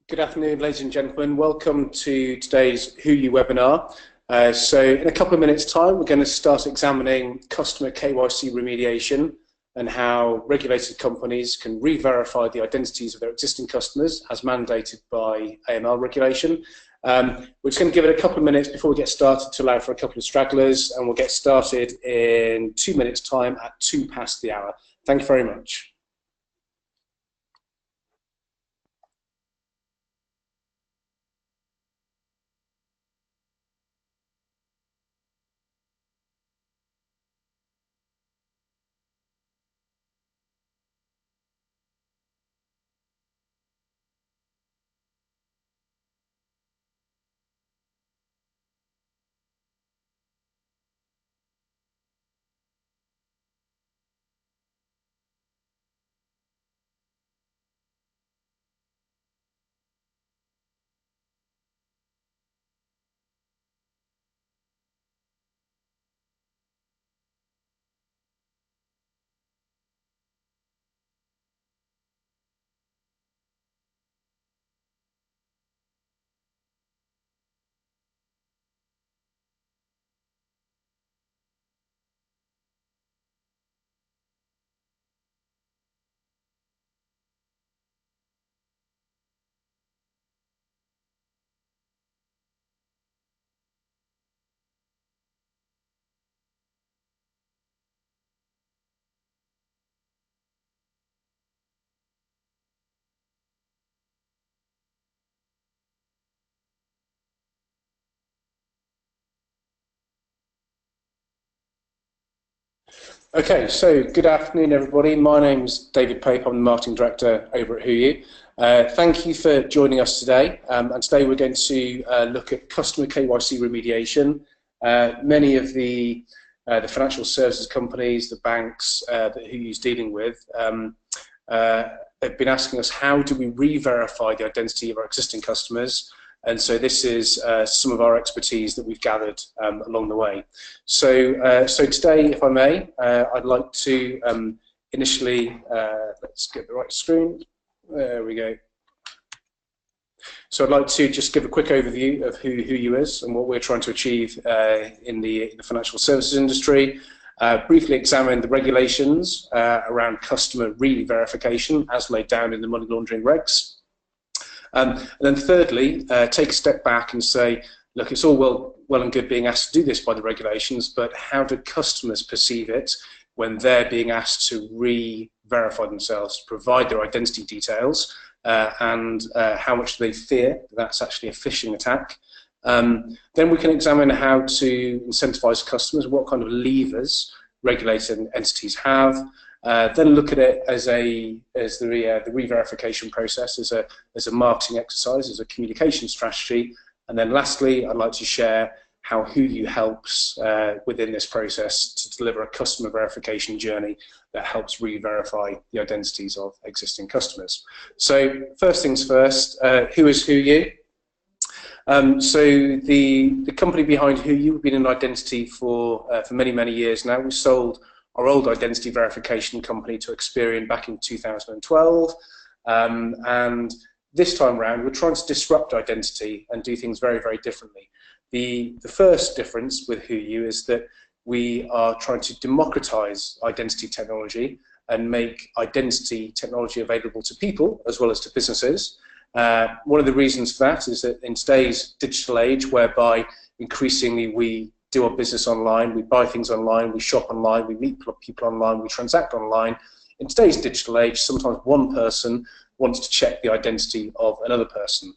Good afternoon, ladies and gentlemen. Welcome to today's Who You webinar. So in a couple of minutes' time, we're going to start examining customer KYC remediation and how regulated companies can re-verify the identities of their existing customers as mandated by AML regulation. We're just going to give it a couple of minutes before we get started to allow for a couple of stragglers, and we'll get started in 2 minutes' time at 2 past the hour. Thank you very much. Okay, so good afternoon, everybody. My name's David Pape. I'm the Marketing Director over at Who You. Thank you for joining us today. And today we're going to look at customer KYC remediation. Many of the financial services companies, the banks that Who You's dealing with, have been asking us, how do we re-verify the identity of our existing customers? And so this is some of our expertise that we've gathered along the way. So today, if I may, I'd like to initially, let's get the right screen. There we go. So I'd like to just give a quick overview of who You is and what we're trying to achieve in the financial services industry. Briefly examine the regulations around customer re-verification as laid down in the money laundering regs. And then thirdly, take a step back and say, look, it's all well and good being asked to do this by the regulations, but how do customers perceive it when they're being asked to re-verify themselves, provide their identity details, and how much do they fear that's actually a phishing attack? Then we can examine how to incentivize customers, what kind of levers regulated entities have. Then look at it as the re-verification process, as a marketing exercise, as a communication strategy. And then lastly, I'd like to share how Who You helps within this process to deliver a customer verification journey that helps re-verify the identities of existing customers. So first things first, who is Who You? So the company behind Who You, we've been in identity for many years now. We sold our old identity verification company to Experian back in 2012, and this time around we're trying to disrupt identity and do things very differently. The first difference with Who You is that we are trying to democratize identity technology and make identity technology available to people as well as to businesses. One of the reasons for that is that in today's digital age, whereby increasingly we do our business online, we buy things online, we shop online, we meet people online, we transact online. In today's digital age, sometimes one person wants to check the identity of another person.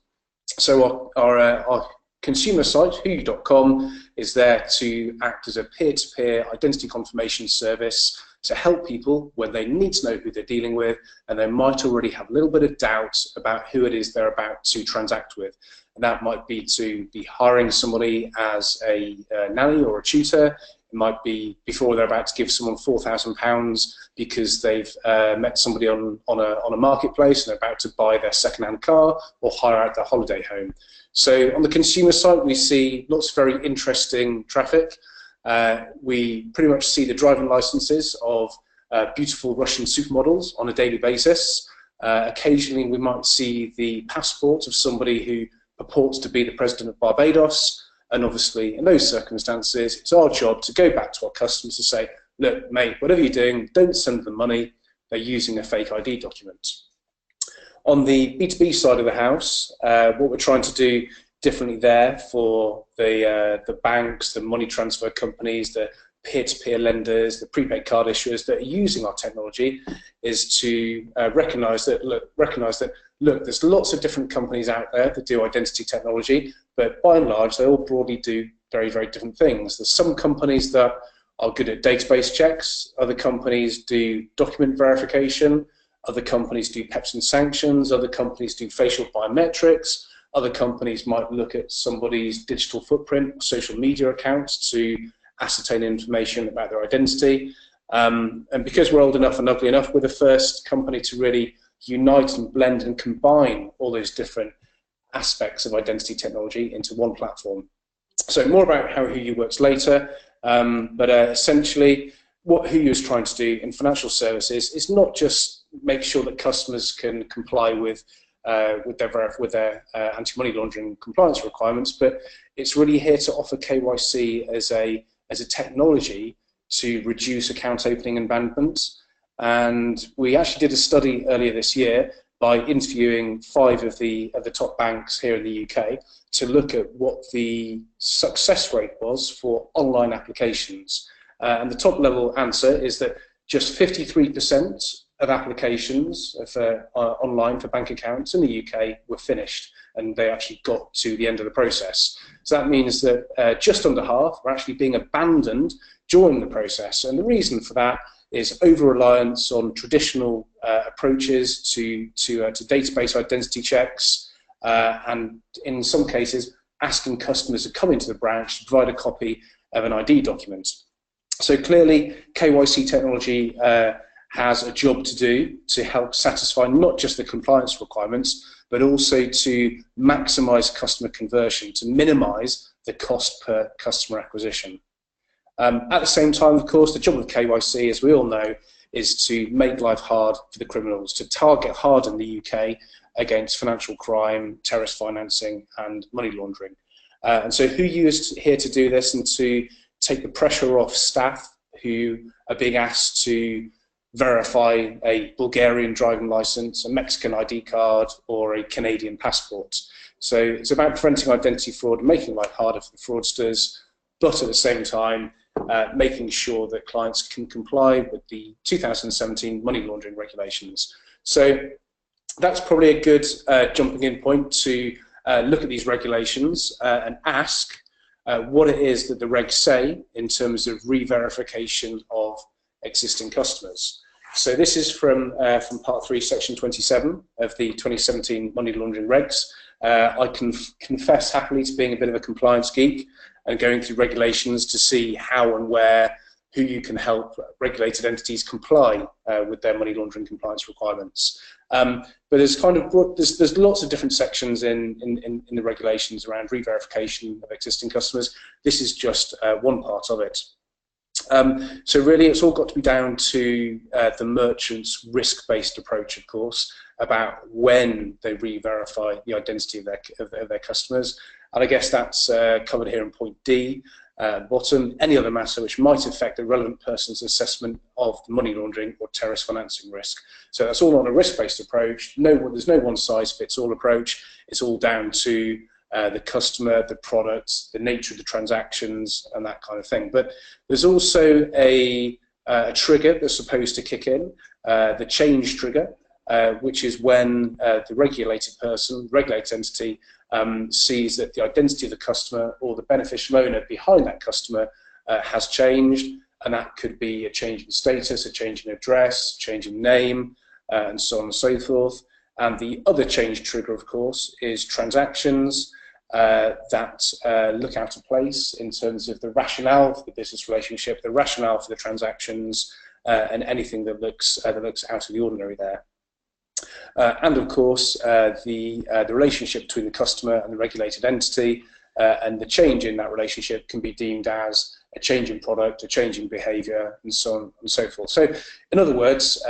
So our consumer site, whoyou.com, is there to act as a peer-to-peer identity confirmation service to help people when they need to know who they're dealing with and they might already have a little bit of doubt about who it is they're about to transact with. And that might be to be hiring somebody as a nanny or a tutor. It might be before they're about to give someone £4,000 because they've met somebody on a marketplace and they're about to buy their second-hand car or hire out their holiday home. So on the consumer side, we see lots of very interesting traffic. We pretty much see the driving licenses of beautiful Russian supermodels on a daily basis. Occasionally we might see the passport of somebody who purports to be the President of Barbados, and obviously in those circumstances it's our job to go back to our customers to say, look mate, whatever you're doing, don't send them money, they're using a fake ID document. On the B2B side of the house, what we're trying to do differently there for the banks, the money transfer companies, the peer-to-peer lenders, the prepaid card issuers that are using our technology is to recognise that, look, there's lots of different companies out there that do identity technology, but by and large they all broadly do very, very different things. There's some companies that are good at database checks, other companies do document verification, other companies do PEPs and sanctions, other companies do facial biometrics, other companies might look at somebody's digital footprint, social media accounts to ascertain information about their identity. And because we're old enough and ugly enough, we're the first company to really unite and blend and combine all those different aspects of identity technology into one platform. So more about how HooYu works later, but essentially what HooYu is trying to do in financial services is not just make sure that customers can comply with their anti-money laundering compliance requirements, but it's really here to offer KYC as a technology to reduce account opening and abandonment. And we actually did a study earlier this year by interviewing 5 of the top banks here in the UK to look at what the success rate was for online applications. And the top level answer is that just 53% of applications for online for bank accounts in the UK were finished, and they actually got to the end of the process. So that means that just under half were actually being abandoned during the process, and the reason for that is over-reliance on traditional approaches to database identity checks, and in some cases asking customers to come into the branch to provide a copy of an ID document. So clearly KYC technology has a job to do to help satisfy not just the compliance requirements, but also to maximize customer conversion, to minimize the cost per customer acquisition. At the same time, of course, the job of KYC, as we all know, is to make life hard for the criminals, to target hard in the UK against financial crime, terrorist financing, and money laundering. And so HooYu is here to do this and to take the pressure off staff who are being asked to verify a Bulgarian driving license, a Mexican ID card, or a Canadian passport. So it's about preventing identity fraud and making life harder for the fraudsters, but at the same time making sure that clients can comply with the 2017 money laundering regulations. So that's probably a good jumping in point to look at these regulations and ask what it is that the regs say in terms of re-verification of existing customers. So this is from Part 3, Section 27 of the 2017 money laundering regs. I can confess happily to being a bit of a compliance geek and going through regulations to see how and where HooYu can help regulated entities comply with their money laundering compliance requirements. But there's there's lots of different sections in the regulations around re-verification of existing customers. This is just one part of it. So really it's all got to be down to the merchant's risk-based approach, of course, about when they re-verify the identity of their customers. And I guess that's covered here in point D. Bottom, any other matter which might affect the relevant person's assessment of the money laundering or terrorist financing risk. So that's all on a risk-based approach. There's no one-size-fits-all approach. It's all down to the customer, the product, the nature of the transactions, and that kind of thing. But there's also a trigger that's supposed to kick in, the change trigger, which is when the regulated person, regulated entity, sees that the identity of the customer or the beneficial owner behind that customer has changed, and that could be a change in status, a change in address, a change in name, and so on and so forth. And the other change trigger, of course, is transactions that look out of place in terms of the rationale for the business relationship, the rationale for the transactions, and anything that looks out of the ordinary there. And of course, the relationship between the customer and the regulated entity, and the change in that relationship can be deemed as a change in product, a change in behaviour, and so on and so forth. So, in other words,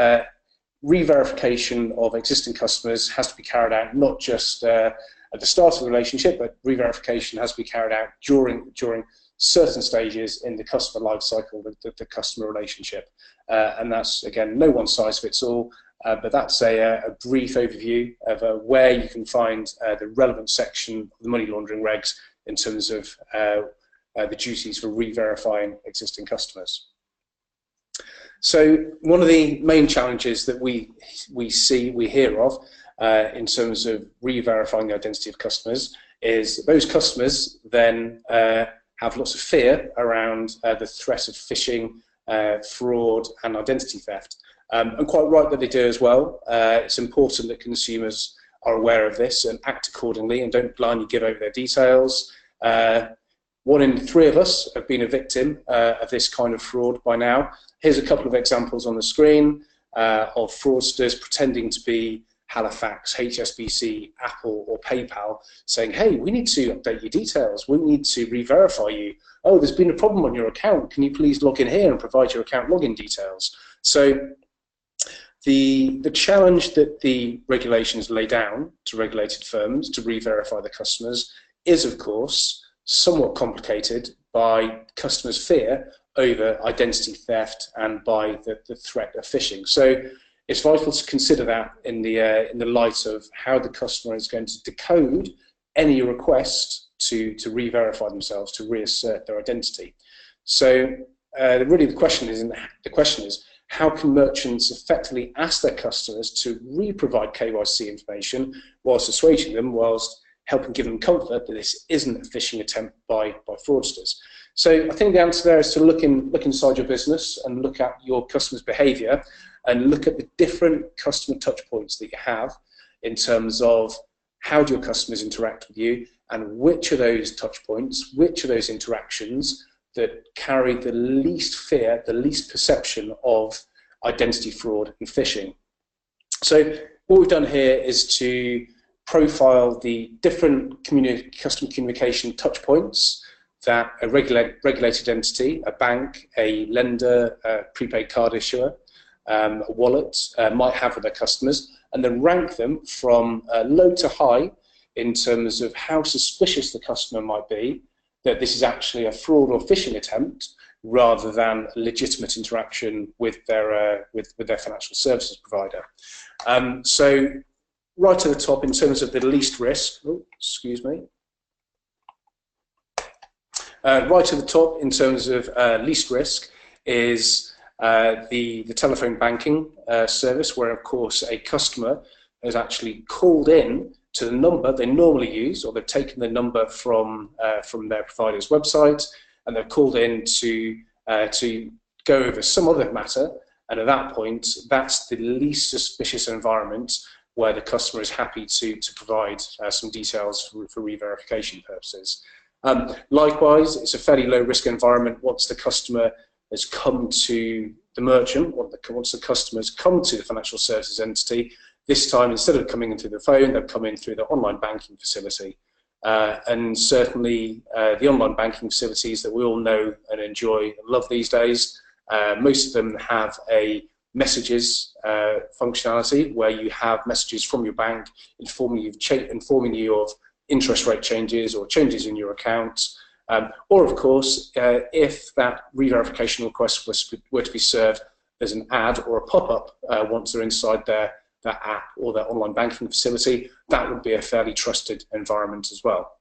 re-verification of existing customers has to be carried out not just at the start of the relationship, but re-verification has to be carried out during certain stages in the customer life cycle, the customer relationship. And that's, again, no one size fits all, but that's a brief overview of where you can find the relevant section of the money laundering regs in terms of the duties for re-verifying existing customers. So one of the main challenges that we hear of in terms of re-verifying the identity of customers is that those customers then have lots of fear around the threat of phishing, fraud and identity theft. And quite right that they do as well. It's important that consumers are aware of this and act accordingly and don't blindly give over their details. 1 in 3 of us have been a victim of this kind of fraud by now. Here's a couple of examples on the screen of fraudsters pretending to be Halifax, HSBC, Apple or PayPal, saying, hey, we need to update your details, we need to re-verify you. Oh, there's been a problem on your account, can you please log in here and provide your account login details? So the challenge that the regulations lay down to regulated firms to re-verify the customers is, of course, somewhat complicated by customers' fear over identity theft and by the threat of phishing. So it's vital to consider that in the light of how the customer is going to decode any request to re-verify themselves, to reassert their identity. So really the question is how can merchants effectively ask their customers to re-provide KYC information whilst assuaging them, whilst helping give them comfort that this isn't a phishing attempt by fraudsters. So I think the answer there is to look inside your business and look at your customers' behaviour and look at the different customer touch points that you have in terms of how do your customers interact with you and which of those touch points, which of those interactions that carry the least fear, the least perception of identity fraud and phishing. So what we've done here is to profile the different customer communication touch points that a regulated entity, a bank, a lender, a prepaid card issuer, a wallet might have with their customers, and then rank them from low to high in terms of how suspicious the customer might be that this is actually a fraud or phishing attempt rather than a legitimate interaction with their financial services provider. So right at the top in terms of the least risk, right at the top in terms of least risk is the telephone banking service, where of course a customer has actually called in to the number they normally use, or they've taken the number from their provider's website and they've called in to go over some other matter, and at that point that's the least suspicious environment where the customer is happy to provide some details for re-verification purposes. Likewise, it's a fairly low risk environment once the customer has come to the merchant, once the customer has come to the financial services entity. This time, instead of coming in through the phone, they've come in through the online banking facility. And certainly the online banking facilities that we all know and enjoy and love these days, most of them have a messages functionality where you have messages from your bank informing you of interest rate changes or changes in your account. Or of course, if that re-verification request were to be served, there's an ad or a pop-up once they're inside that app or their online banking facility. That would be a fairly trusted environment as well.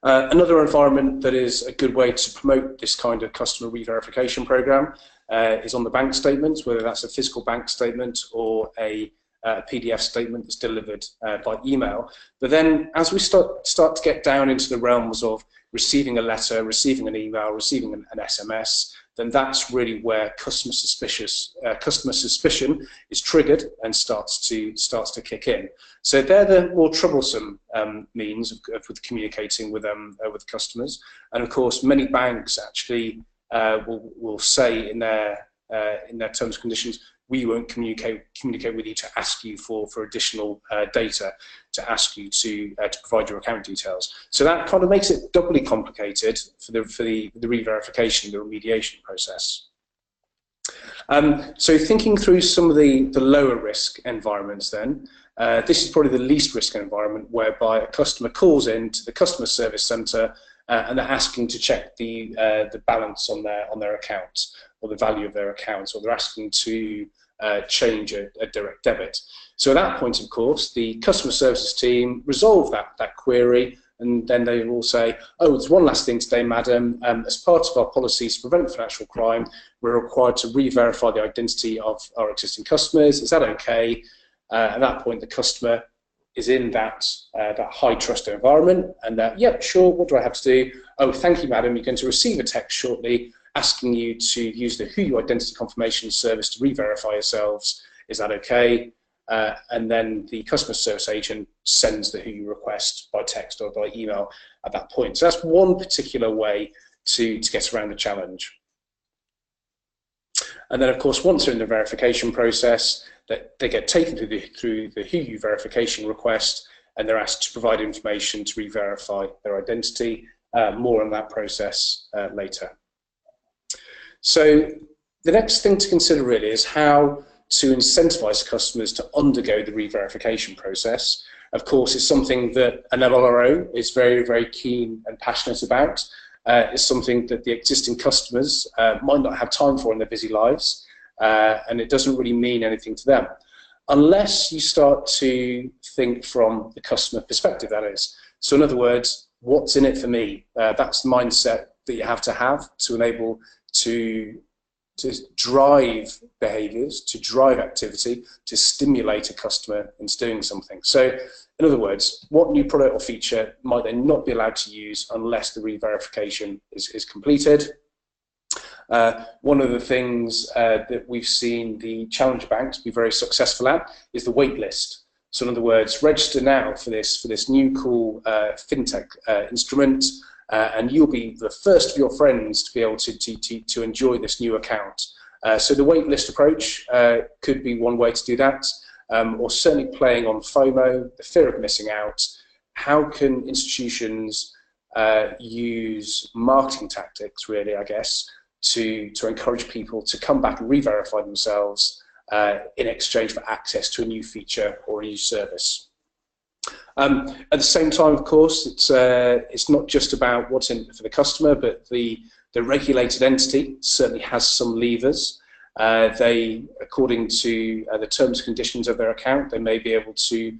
Another environment that is a good way to promote this kind of customer re-verification program is on the bank statements, whether that's a physical bank statement or a PDF statement that's delivered by email. But then as we start to get down into the realms of receiving a letter, receiving an email, receiving an SMS, then that's really where customer suspicion is triggered and starts to kick in. So they're the more troublesome means of communicating with customers. And of course, many banks actually will say in their terms and conditions, we won't communicate with you to ask you for additional data, to ask you to provide your account details. So that kind of makes it doubly complicated for the re-verification, the remediation process. So thinking through some of the lower risk environments then, this is probably the least risk environment whereby a customer calls in to the customer service centre and they're asking to check the balance on their account or the value of their account, or they're asking to change a direct debit. So at that point, of course, the customer services team resolve that query, and then they will say, oh, there's one last thing today, madam. As part of our policies to prevent financial crime, we're required to re-verify the identity of our existing customers. Is that okay? At that point, the customer is in that high trust environment, and yep, sure, what do I have to do? Oh, thank you, madam. You're going to receive a text shortly asking you to use the Who Identity Confirmation service to re-verify yourselves. Is that okay? And then the customer service agent sends the Who request by text or by email at that point. So that's one particular way to get around the challenge. And then, of course, once they're in the verification process, that they get taken through the Who verification request, and they're asked to provide information to re-verify their identity. More on that process later. So the next thing to consider really is how to incentivize customers to undergo the re-verification process. Of course, it's something that an LRO is very, very keen and passionate about. It's something that the existing customers might not have time for in their busy lives, and it doesn't really mean anything to them. Unless you start to think from the customer perspective, that is. So in other words, what's in it for me? That's the mindset that you have to enable to drive behaviours, to drive activity, to stimulate a customer into doing something. So, in other words, what new product or feature might they not be allowed to use unless the re-verification is completed? One of the things that we've seen the challenger banks be very successful at is the wait list. So, in other words, register now for this new cool fintech instrument. And you'll be the first of your friends to be able to enjoy this new account. So the waitlist approach could be one way to do that, or certainly playing on FOMO, the fear of missing out. How can institutions use marketing tactics, really, I guess, to encourage people to come back and re-verify themselves in exchange for access to a new feature or a new service? At the same time, of course, it's not just about what's in it for the customer, but the regulated entity certainly has some levers. They, according to the terms and conditions of their account, they may be able to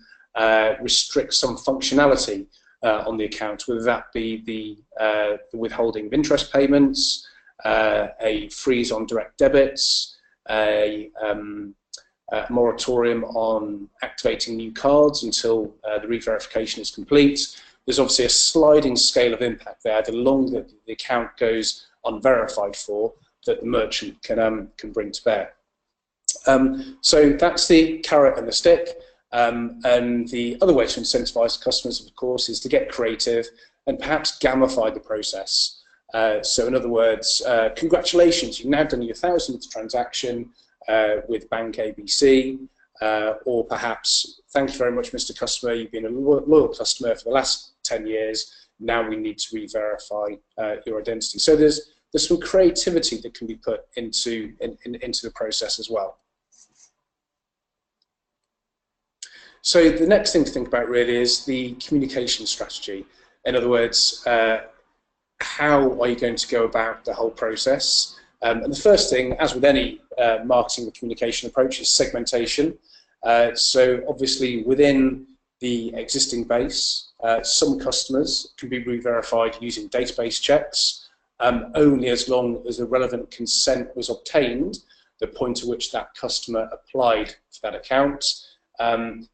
restrict some functionality on the account, whether that be the withholding of interest payments, a freeze on direct debits, a moratorium on activating new cards until the re-verification is complete. There's obviously a sliding scale of impact there. The longer the account goes unverified for, that the merchant can bring to bear. So that's the carrot and the stick. And the other way to incentivize customers, of course, is to get creative and perhaps gamify the process. So in other words, congratulations, you've now done your 1,000th transaction with Bank ABC, or perhaps, thank you very much, Mr. Customer, you've been a loyal customer for the last 10 years, now we need to re-verify your identity. So there's some creativity that can be put into the process as well. So the next thing to think about really is the communication strategy. In other words, how are you going to go about the whole process? And the first thing, as with any marketing or communication approach, is segmentation. So obviously within the existing base, some customers can be re-verified using database checks, only as long as the relevant consent was obtained, the point at which that customer applied for that account.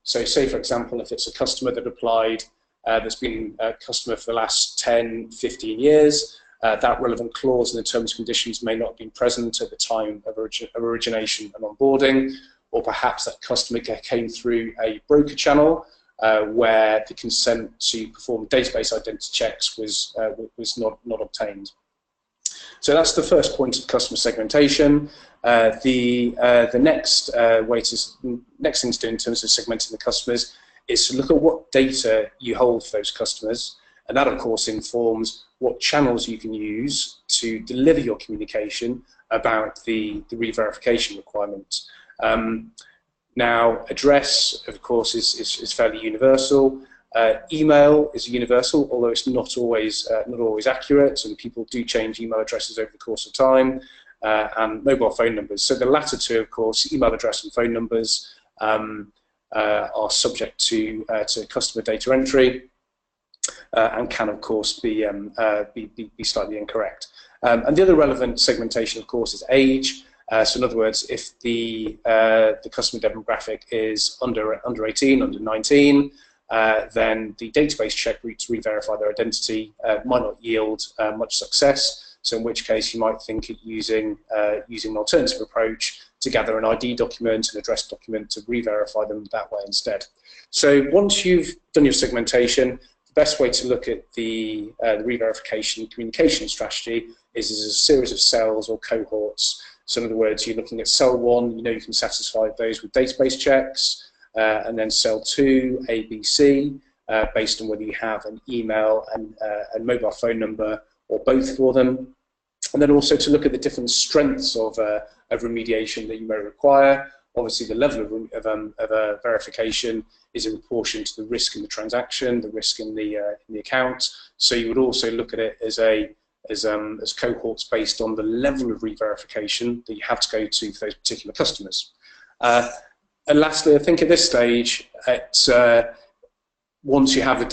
So say, for example, if it's a customer that applied, that's been a customer for the last 10, 15 years, that relevant clause in the terms and conditions may not have been present at the time of origination and onboarding, or perhaps that customer came through a broker channel where the consent to perform database identity checks was not obtained. So that's the first point of customer segmentation. The next next thing to do in terms of segmenting the customers is to look at what data you hold for those customers, and that of course informs what channels you can use to deliver your communication about the re-verification requirement. Now, address, of course, is fairly universal. Email is universal, although it's not always accurate, and people do change email addresses over the course of time. And mobile phone numbers. So the latter two, of course, email address and phone numbers, are subject to customer data entry, and can, of course, be slightly incorrect. And the other relevant segmentation, of course, is age. So in other words, if the customer demographic is under 18, under 19, then the database check route to re-verify their identity might not yield much success. So in which case you might think of using an alternative approach to gather an ID document, an address document, to re-verify them that way instead. So once you've done your segmentation, the best way to look at the re-verification communication strategy is as a series of cells or cohorts. So in other words, you're looking at cell 1, you know you can satisfy those with database checks, and then cell 2, A, B, C, based on whether you have an email and a mobile phone number or both for them, and then also to look at the different strengths of remediation that you may require. Obviously, the level of verification is in proportion to the risk in the transaction, the risk in the account. So you would also look at it as cohorts based on the level of re-verification that you have to go to for those particular customers. And lastly, I think at this stage, once you have the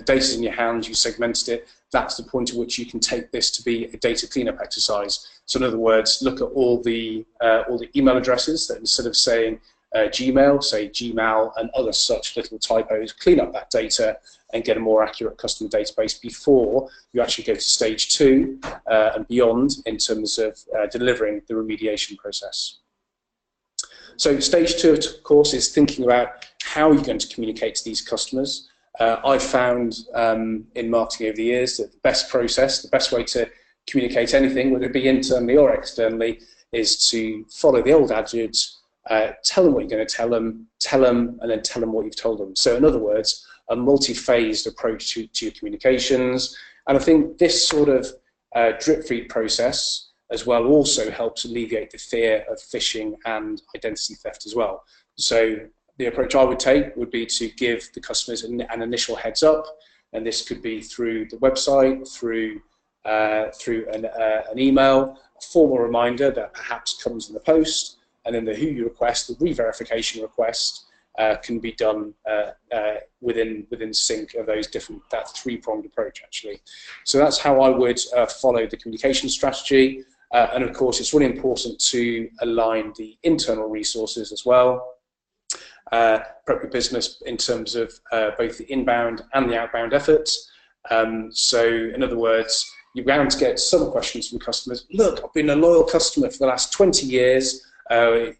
data's in your hands, you segmented it, that's the point at which you can take this to be a data cleanup exercise. So in other words, look at all the email addresses that instead of saying Gmail, say Gmail and other such little typos, clean up that data and get a more accurate customer database before you actually go to stage 2 and beyond in terms of delivering the remediation process. So stage 2, of course, is thinking about how you're going to communicate to these customers. I've found in marketing over the years that the best process, the best way to communicate anything, whether it be internally or externally, is to follow the old adage, tell them what you're going to tell them, and then tell them what you've told them. So in other words, a multi-phased approach to your communications. And I think this sort of drip-feed process as well also helps alleviate the fear of phishing and identity theft as well. So the approach I would take would be to give the customers an initial heads up, and this could be through the website, through an email, a formal reminder that perhaps comes in the post, and then the who you request, the re-verification request, can be done within sync of those that three-pronged approach actually. So that's how I would follow the communication strategy, and of course it's really important to align the internal resources as well. Prep your business in terms of both the inbound and the outbound efforts. So in other words, you're bound to get some questions from customers. Look, I've been a loyal customer for the last 20 years.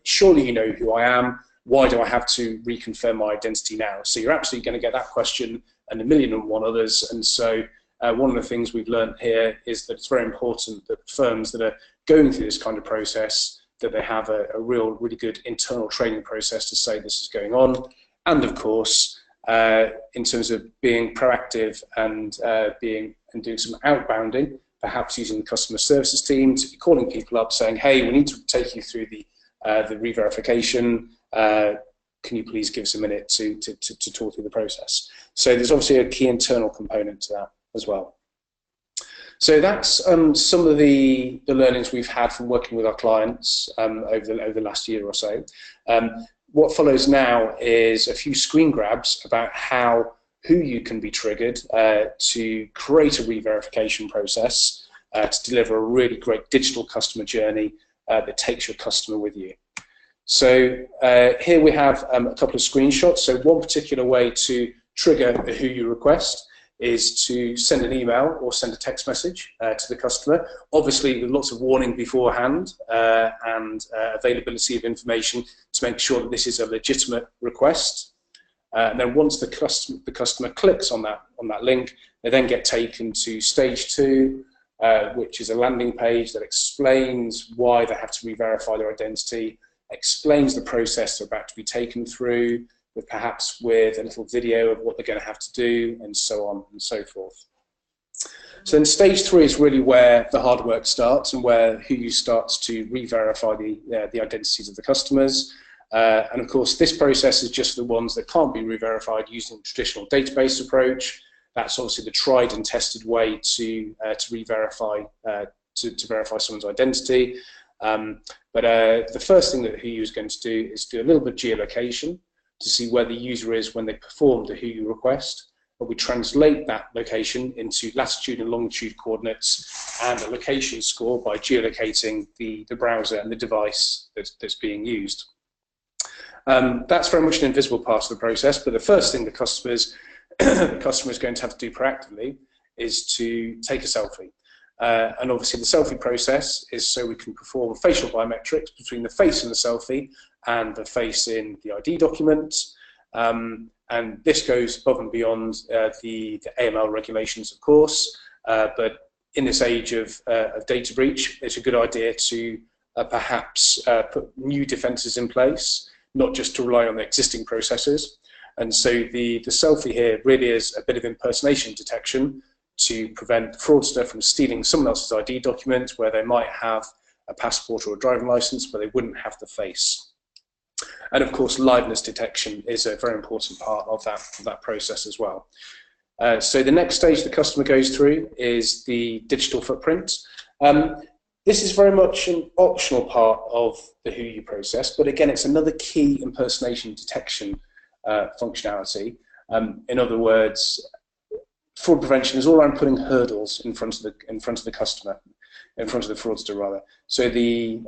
Surely you know who I am. Why do I have to reconfirm my identity now? So you're absolutely going to get that question and 1,000,001 others. And so one of the things we've learned here is that it's very important that firms that are going through this kind of process, that they have a really good internal training process to say this is going on. And of course, in terms of being proactive and doing some outbounding, perhaps using the customer services team to be calling people up saying, hey, we need to take you through the re-verification. Can you please give us a minute to talk through the process? So there's obviously a key internal component to that as well. So that's some of the learnings we've had from working with our clients over the last year or so. What follows now is a few screen grabs about who you can be triggered to create a re-verification process to deliver a really great digital customer journey that takes your customer with you. So here we have a couple of screenshots. So one particular way to trigger a who you request is to send an email or send a text message to the customer, obviously with lots of warning beforehand and availability of information to make sure that this is a legitimate request. And then once the customer clicks on that link, they then get taken to stage 2, which is a landing page that explains why they have to re-verify their identity, explains the process they're about to be taken through, perhaps with a little video of what they're going to have to do, and so on and so forth. So then stage 3 is really where the hard work starts and where who starts to re-verify the identities of the customers. And of course, this process is just the ones that can't be re-verified using the traditional database approach. That's obviously the tried and tested way to re-verify, to verify someone's identity. But the first thing that who is going to do is do a little bit of geolocation to see where the user is when they perform the who request. But we translate that location into latitude and longitude coordinates and a location score by geolocating the browser and the device that's being used. That's very much an invisible part of the process, but the first thing the customer is going to have to do proactively is to take a selfie. And obviously the selfie process is so we can perform facial biometrics between the face in the selfie and the face in the ID document. And this goes above and beyond the AML regulations, of course, but in this age of data breach, it's a good idea to perhaps put new defences in place, not just to rely on the existing processes. And so the selfie here really is a bit of impersonation detection to prevent the fraudster from stealing someone else's ID document where they might have a passport or a driving license, but they wouldn't have the face. And of course, liveness detection is a very important part of that process as well. So the next stage the customer goes through is the digital footprint. This is very much an optional part of the who you process, but again, it's another key impersonation detection functionality. In other words, fraud prevention is all around putting hurdles in front of the customer, in front of the fraudster rather. So the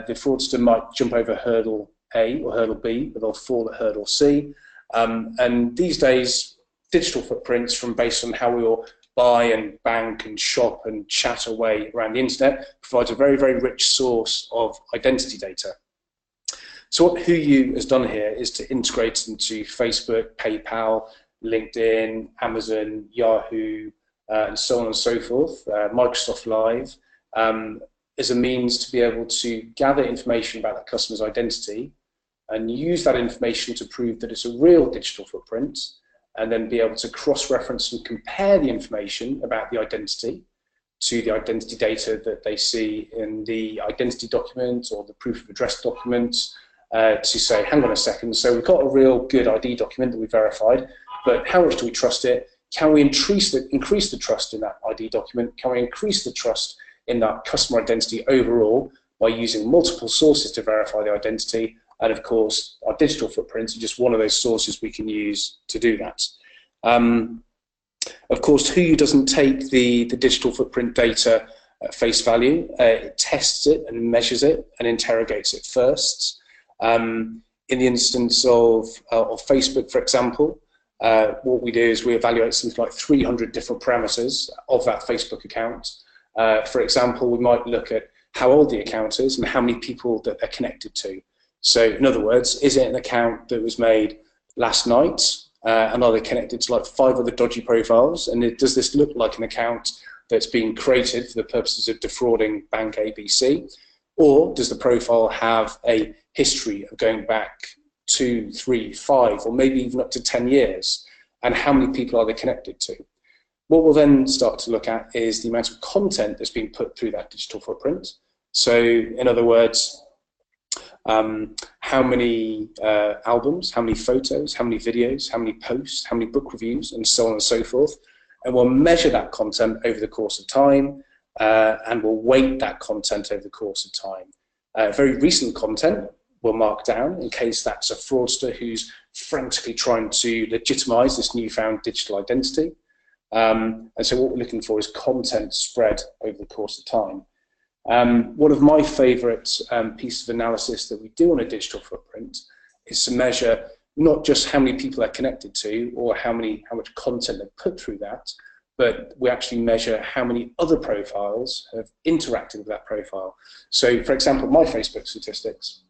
fraudster might jump over hurdle A or hurdle B, but they'll fall at hurdle C. And these days, digital footprints from based on how we all buy and bank and shop and chat away around the internet provides a very, very rich source of identity data. So what WhoYou has done here is to integrate into Facebook, PayPal, LinkedIn, Amazon, Yahoo, and so on and so forth, Microsoft Live, as a means to be able to gather information about that customer's identity and use that information to prove that it's a real digital footprint, and then be able to cross-reference and compare the information about the identity to the identity data that they see in the identity document or the proof of address document, to say, hang on a second, so we've got a real good ID document that we verified, but how much do we trust it? Can we increase the trust in that ID document? Can we increase the trust in that customer identity overall by using multiple sources to verify the identity? And of course, our digital footprints are just one of those sources we can use to do that. Of course, WhoYou doesn't take the digital footprint data at face value. It tests it and measures it and interrogates it first. In the instance of Facebook, for example, what we do is we evaluate something like 300 different parameters of that Facebook account. For example, we might look at how old the account is and how many people that they're connected to. So in other words, is it an account that was made last night and are they connected to like 5 other dodgy profiles? And does this look like an account that's been created for the purposes of defrauding Bank ABC? Or does the profile have a history of going back 2, 3, 5, or maybe even up to 10 years? And how many people are they connected to? What we'll then start to look at is the amount of content that's being put through that digital footprint. So in other words, how many albums, how many photos, how many videos, how many posts, how many book reviews, and so on and so forth. And we'll measure that content over the course of time, and we'll weight that content over the course of time. Very recent content we'll mark down in case that's a fraudster who's frantically trying to legitimize this newfound digital identity. And so what we're looking for is content spread over the course of time. One of my favorite pieces of analysis that we do on a digital footprint is to measure not just how many people they're connected to or how much content they put through that, but we actually measure how many other profiles have interacted with that profile. So for example, my Facebook statistics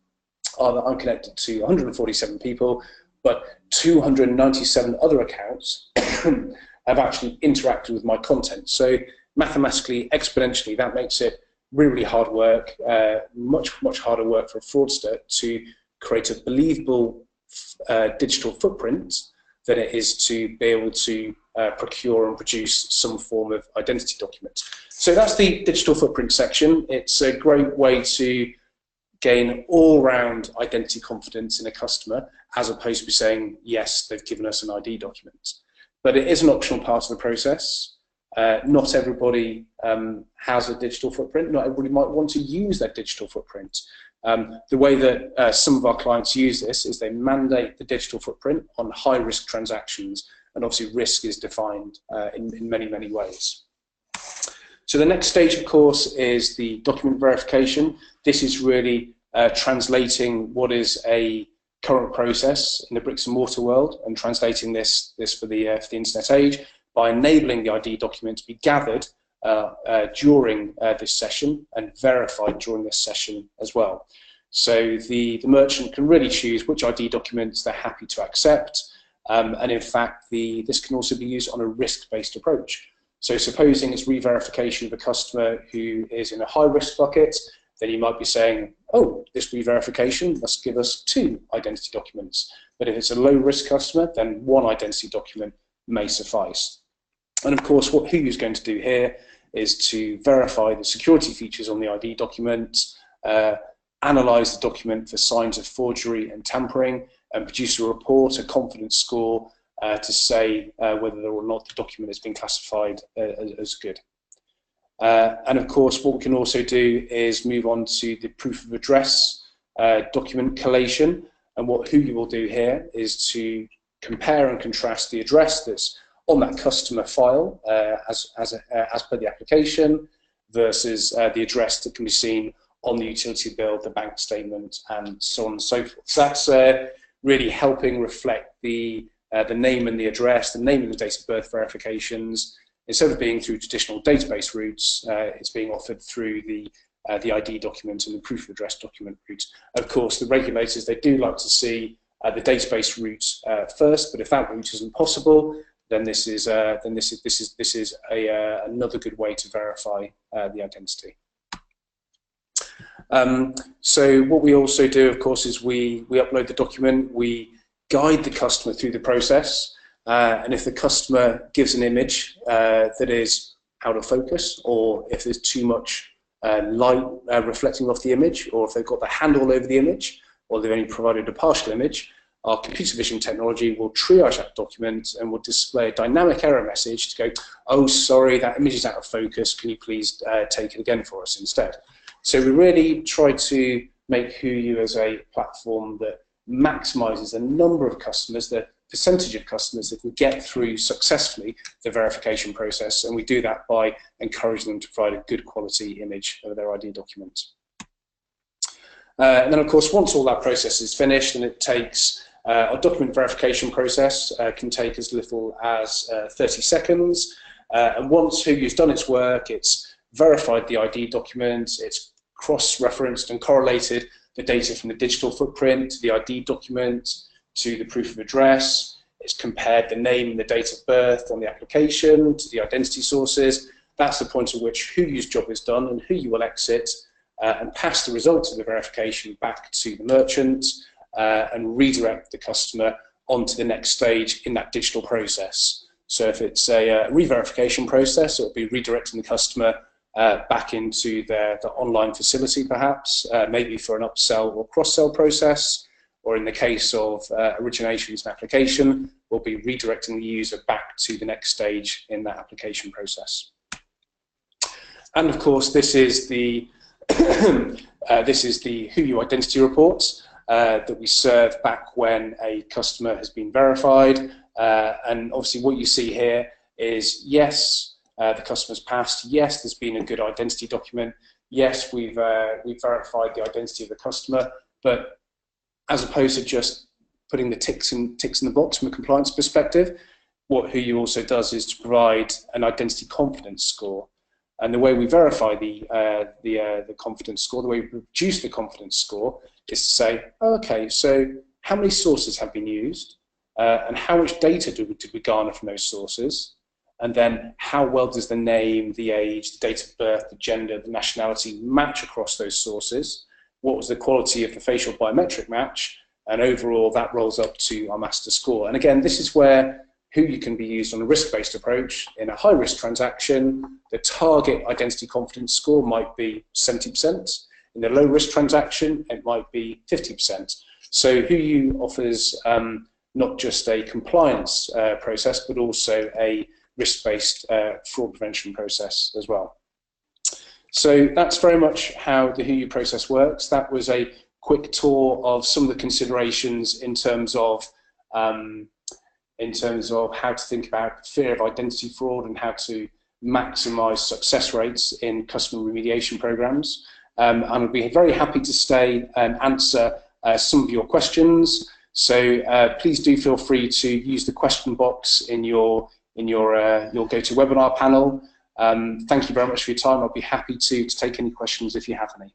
are that I'm connected to 147 people, but 297 other accounts have actually interacted with my content. So mathematically, exponentially, that makes it really, really hard work, much harder work for a fraudster to create a believable digital footprint than it is to be able to procure and produce some form of identity document. So that's the digital footprint section. It's a great way to gain all-round identity confidence in a customer, as opposed to saying, yes, they've given us an ID document. But it is an optional part of the process. Not everybody has a digital footprint. Not everybody might want to use their digital footprint. The way that some of our clients use this is they mandate the digital footprint on high-risk transactions, and obviously risk is defined in many, many ways. So the next stage, of course, is the document verification. This is really translating what is a current process in the bricks and mortar world and translating this for the internet age by enabling the ID document to be gathered during this session and verified during this session as well. So the merchant can really choose which ID documents they're happy to accept, and in fact this can also be used on a risk-based approach. So supposing it's re-verification of a customer who is in a high-risk bucket, then you might be saying, oh, this re-verification must give us 2 identity documents. But if it's a low-risk customer, then 1 identity document may suffice. And of course, what Who is going to do here is to verify the security features on the ID document, analyze the document for signs of forgery and tampering, and produce a report, a confidence score, to say whether or not the document has been classified as good. And of course, what we can also do is move on to the proof of address document collation. And what Who you will do here is to compare and contrast the address that's on that customer file as per the application versus the address that can be seen on the utility bill, the bank statement, and so on and so forth. So that's really helping reflect the name and the address, the name and the date of birth verifications. Instead of being through traditional database routes, it's being offered through the ID document and the proof of address document route. Of course, the regulators, they do like to see the database route first, but if that route isn't possible, then this is another good way to verify the identity. So what we also do, of course, is we upload the document, we guide the customer through the process, and if the customer gives an image that is out of focus, or if there's too much light reflecting off the image, or if they've got the hand all over the image, or they've only provided a partial image, our computer vision technology will triage that document and will display a dynamic error message to go, oh, sorry, that image is out of focus, can you please take it again for us instead? So we really try to make HooYu as a platform that maximizes the number of customers, the percentage of customers that can get through successfully the verification process, and we do that by encouraging them to provide a good quality image of their ID document. And then, of course, once all that process is finished, and it takes our document verification process can take as little as 30 seconds. And once HooYu's done its work, it's verified the ID document, it's cross-referenced and correlated the data from the digital footprint to the ID document to the proof of address. It's compared the name and the date of birth on the application to the identity sources. That's the point at which HooYu's job is done, and HooYu will exit and pass the results of the verification back to the merchant and redirect the customer onto the next stage in that digital process. So if it's a re-verification process, it'll be redirecting the customer back into their online facility perhaps, maybe for an upsell or cross-sell process, or in the case of origination as an application, we'll be redirecting the user back to the next stage in that application process. And of course, this is the HooYu identity report that we serve back when a customer has been verified. And obviously what you see here is, yes, the customer's passed, yes, there's been a good identity document, yes, we've verified the identity of the customer, but as opposed to just putting the ticks in the box from a compliance perspective, what HooYu also does is to provide an identity confidence score. And the way we verify the confidence score, the way we produce the confidence score, is to say, oh, okay, so how many sources have been used, and how much data did we garner from those sources, and then how well does the name, the age, the date of birth, the gender, the nationality match across those sources? What was the quality of the facial biometric match? And overall, that rolls up to our master score. And again, this is where who you can be used on a risk-based approach. In a high-risk transaction, the target identity confidence score might be 70%. In a low-risk transaction, it might be 50%. So HooYu offers not just a compliance process, but also a risk-based fraud prevention process as well. So that's very much how the HooYu process works. That was a quick tour of some of the considerations in terms of how to think about fear of identity fraud and how to maximize success rates in customer remediation programs. And I'll be very happy to stay and answer some of your questions. So please do feel free to use the question box in your GoToWebinar panel. Thank you very much for your time. I'll be happy to take any questions if you have any.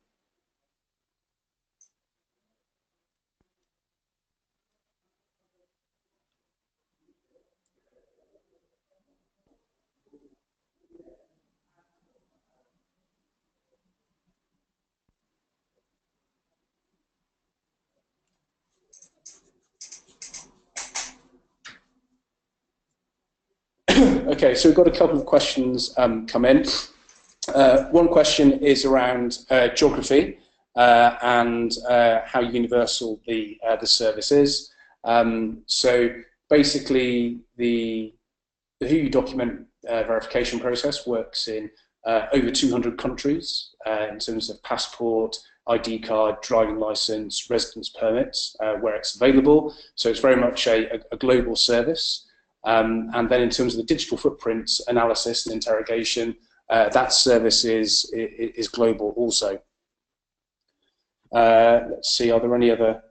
Okay, so we've got a couple of questions come in. One question is around geography and how universal the service is. So basically, the HooYu document verification process works in over 200 countries in terms of passport, ID card, driving license, residence permits, where it's available. So it's very much a global service. And then in terms of the digital footprint analysis and interrogation, that service is global also. Let's see, are there any other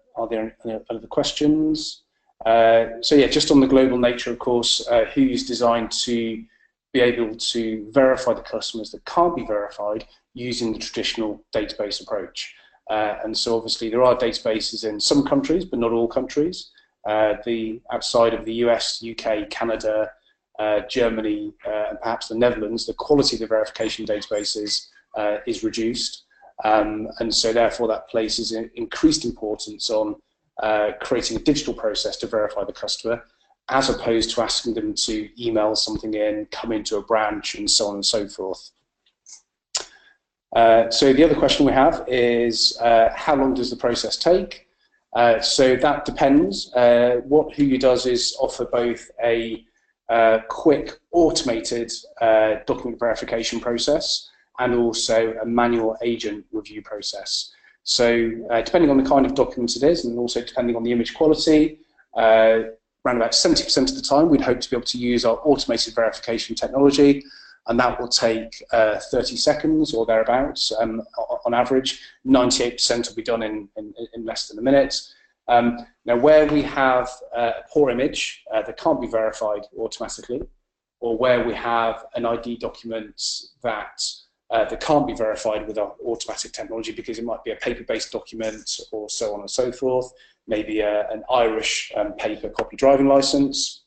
questions? So yeah, just on the global nature, of course, HooYu is designed to be able to verify the customers that can't be verified using the traditional database approach. And so obviously there are databases in some countries, but not all countries. Outside of the US, UK, Canada, Germany, and perhaps the Netherlands, the quality of the verification databases is reduced. And so therefore that places increased importance on creating a digital process to verify the customer, as opposed to asking them to email something in, come into a branch, and so on and so forth. So the other question we have is, how long does the process take? So that depends. What HooYu does is offer both a quick automated document verification process and also a manual agent review process. So depending on the kind of document it is, and also depending on the image quality, around about 70% of the time we'd hope to be able to use our automated verification technology, and that will take 30 seconds or thereabouts. On average, 98% will be done in less than a minute. Now, where we have a poor image that can't be verified automatically, or where we have an ID document that can't be verified with our automatic technology because it might be a paper-based document or so on and so forth, maybe an Irish paper copy driving license,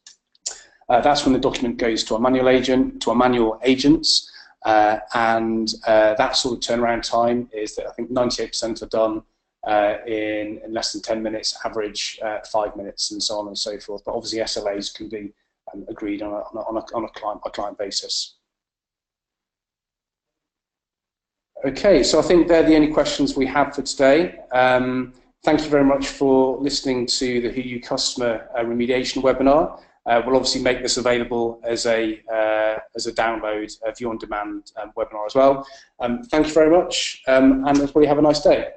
that's when the document goes to our manual agents, and that sort of turnaround time is that I think 98% are done in less than 10 minutes, average 5 minutes, and so on and so forth. But obviously SLAs can be agreed on a client-by-client basis. Okay, so I think they're the only questions we have for today. Thank you very much for listening to the HooYu customer remediation webinar. We'll obviously make this available as a download, view-on-demand webinar as well. Thank you very much, and everybody have a nice day.